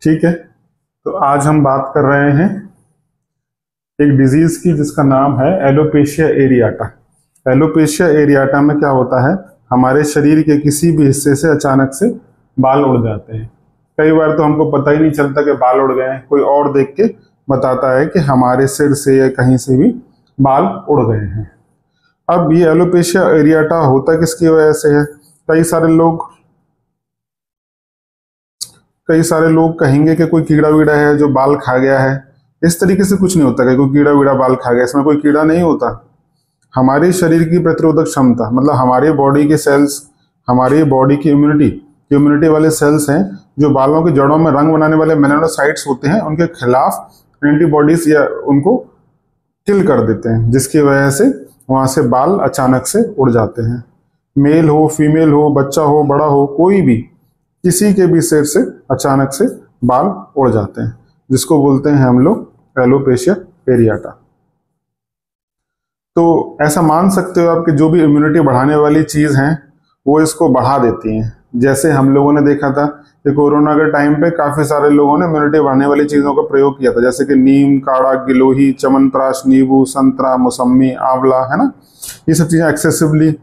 ठीक है, तो आज हम बात कर रहे हैं एक डिजीज की जिसका नाम है एलोपेशिया एरियाटा। एलोपेशिया एरियाटा में क्या होता है, हमारे शरीर के किसी भी हिस्से से अचानक से बाल उड़ जाते हैं। कई बार तो हमको पता ही नहीं चलता कि बाल उड़ गए हैं, कोई और देख के बताता है कि हमारे सिर से या कहीं से भी बाल उड़ गए हैं। अब ये एलोपेशिया एरियाटा होता किसकी वजह से है? कई सारे लोग कहेंगे कि कोई कीड़ा वीड़ा है जो बाल खा गया है। इस तरीके से कुछ नहीं होता कि कोई कीड़ा वीड़ा बाल खा गया, इसमें कोई कीड़ा नहीं होता। हमारे शरीर की प्रतिरोधक क्षमता, मतलब हमारे बॉडी के सेल्स, हमारी बॉडी की इम्यूनिटी वाले सेल्स हैं जो बालों की जड़ों में रंग बनाने वाले मेलानोसाइट्स होते हैं, उनके खिलाफ एंटीबॉडीज या उनको किल कर देते हैं, जिसकी वजह से वहां से बाल अचानक से उड़ जाते हैं। मेल हो, फीमेल हो, बच्चा हो, बड़ा हो, कोई भी, किसी के भी सिर से अचानक से बाल उड़ जाते हैं, जिसको बोलते हैं हम लोग एलोपेशिया एरियाटा। तो ऐसा मान सकते हो आप कि जो भी इम्यूनिटी बढ़ाने वाली चीज हैं वो इसको बढ़ा देती हैं। जैसे हम लोगों ने देखा था कि कोरोना के टाइम पे काफी सारे लोगों ने इम्यूनिटी बढ़ाने वाली चीजों का प्रयोग किया था, जैसे कि नीम, काढ़ा, गिलोही, च्यवनप्राश, नींबू, संतरा, मौसम्मी, आंवला, है ना। ये सब चीजें एक्सेसिवली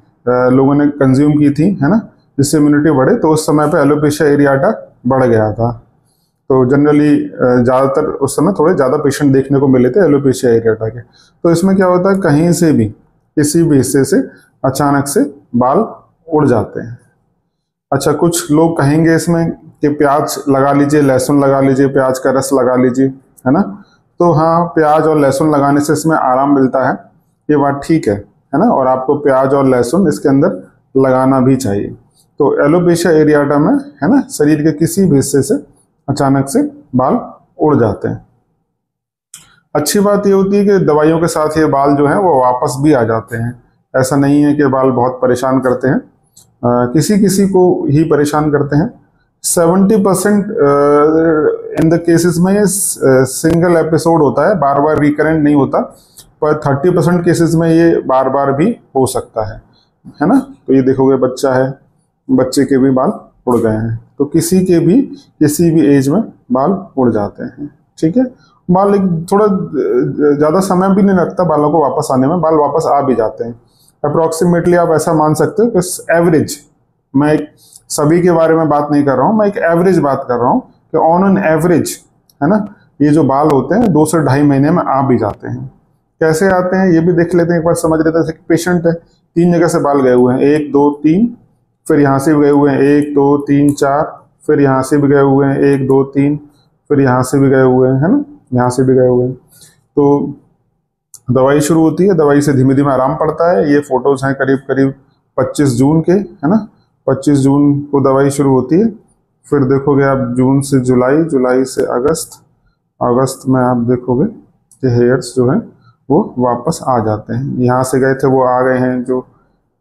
लोगों ने कंज्यूम की थी, है ना, जिससे इम्यूनिटी बढ़े। तो उस समय पे एलोपेशिया एरियाटा बढ़ गया था। तो जनरली ज़्यादातर उस समय थोड़े ज़्यादा पेशेंट देखने को मिले थे एलोपेशिया एरियाटा के। तो इसमें क्या होता है, कहीं से भी, किसी भी हिस्से से अचानक से बाल उड़ जाते हैं। अच्छा, कुछ लोग कहेंगे इसमें कि प्याज लगा लीजिए, लहसुन लगा लीजिए, प्याज का रस लगा लीजिए, है ना। तो हाँ, प्याज और लहसुन लगाने से इसमें आराम मिलता है, ये बात ठीक है ना। और आपको प्याज और लहसुन इसके अंदर लगाना भी चाहिए। तो एलोपेशिया एरियाटा में, है ना, शरीर के किसी भी हिस्से से अचानक से बाल उड़ जाते हैं। अच्छी बात ये होती है कि दवाइयों के साथ ये बाल जो है वो वापस भी आ जाते हैं। ऐसा नहीं है कि बाल बहुत परेशान करते हैं, किसी किसी को ही परेशान करते हैं। 70% इन द केसेस में ये सिंगल एपिसोड होता है, बार बार रिकरेंट नहीं होता, पर 30% केसेस में ये बार बार भी हो सकता है ना। तो ये देखोगे, बच्चा है, बच्चे के भी बाल उड़ गए हैं। तो किसी के भी किसी भी एज में बाल उड़ जाते हैं, ठीक है। बाल थोड़ा ज़्यादा समय भी नहीं लगता बालों को वापस आने में, बाल वापस आ भी जाते हैं। अप्रॉक्सीमेटली आप ऐसा मान सकते हो कि एवरेज, मैं एक सभी के बारे में बात नहीं कर रहा हूँ, मैं एक एवरेज बात कर रहा हूँ कि ऑन एन एवरेज, है ना, ये जो बाल होते हैं 2 से 2.5 महीने में आ भी जाते हैं। कैसे आते हैं ये भी देख लेते हैं, एक बार समझ लेते हैं। जैसे पेशेंट है, 3 जगह से बाल गए हुए हैं, 1 2 3, फिर यहाँ से भी गए हुए हैं 1 2 3 4, फिर यहाँ से भी गए हुए हैं 1 2 3, फिर यहाँ से भी गए हुए हैं, है ना, यहाँ से भी गए हुए हैं। तो दवाई शुरू होती है, दवाई से धीमे धीमे आराम पड़ता है। ये फोटोज हैं करीब करीब 25 जून के, है ना। 25 जून को दवाई शुरू होती है। फिर देखोगे आप जून से जुलाई, जुलाई से अगस्त, अगस्त में आप देखोगे कि हेयर्स जो हैं वो वापस आ जाते हैं। यहाँ से गए थे वो आ गए हैं, जो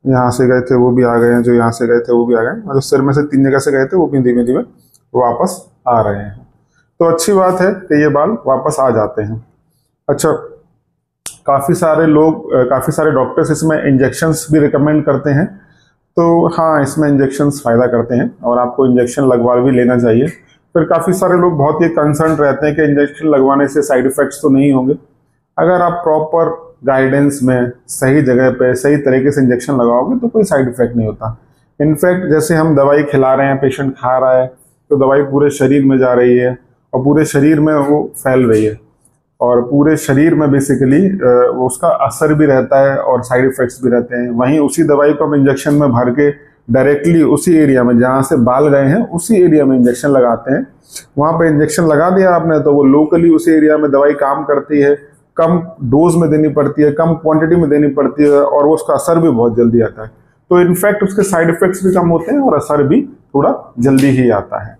यहाँ से गए थे वो भी आ गए हैं, जो यहाँ से गए थे वो भी आ गए हैं। मतलब सिर में से 3 जगह से गए थे वो भी धीमे धीमे वापस आ रहे हैं। तो अच्छी बात है कि ये बाल वापस आ जाते हैं। अच्छा, काफ़ी सारे डॉक्टर्स इसमें इंजेक्शंस भी रिकमेंड करते हैं। तो हाँ, इसमें इंजेक्शंस फ़ायदा करते हैं और आपको इंजेक्शन लगवा भी लेना चाहिए। फिर काफ़ी सारे लोग बहुत ही कंसर्न रहते हैं कि इंजेक्शन लगवाने से साइड इफ़ेक्ट्स तो नहीं होंगे। अगर आप प्रॉपर गाइडेंस में सही जगह पे सही तरीके से इंजेक्शन लगाओगे तो कोई साइड इफेक्ट नहीं होता। इनफैक्ट जैसे हम दवाई खिला रहे हैं, पेशेंट खा रहा है, तो दवाई पूरे शरीर में जा रही है और पूरे शरीर में वो फैल रही है, और पूरे शरीर में बेसिकली उसका असर भी रहता है और साइड इफेक्ट्स भी रहते हैं। वहीं उसी दवाई को हम इंजेक्शन में भर के डायरेक्टली उसी एरिया में जहाँ से बाल गए हैं उसी एरिया में इंजेक्शन लगाते हैं। वहाँ पर इंजेक्शन लगा दिया आपने तो वो लोकली उसी एरिया में दवाई काम करती है, कम डोज में देनी पड़ती है, कम क्वांटिटी में देनी पड़ती है, और वो उसका असर भी बहुत जल्दी आता है। तो इनफैक्ट उसके साइड इफेक्ट्स भी कम होते हैं और असर भी थोड़ा जल्दी ही आता है।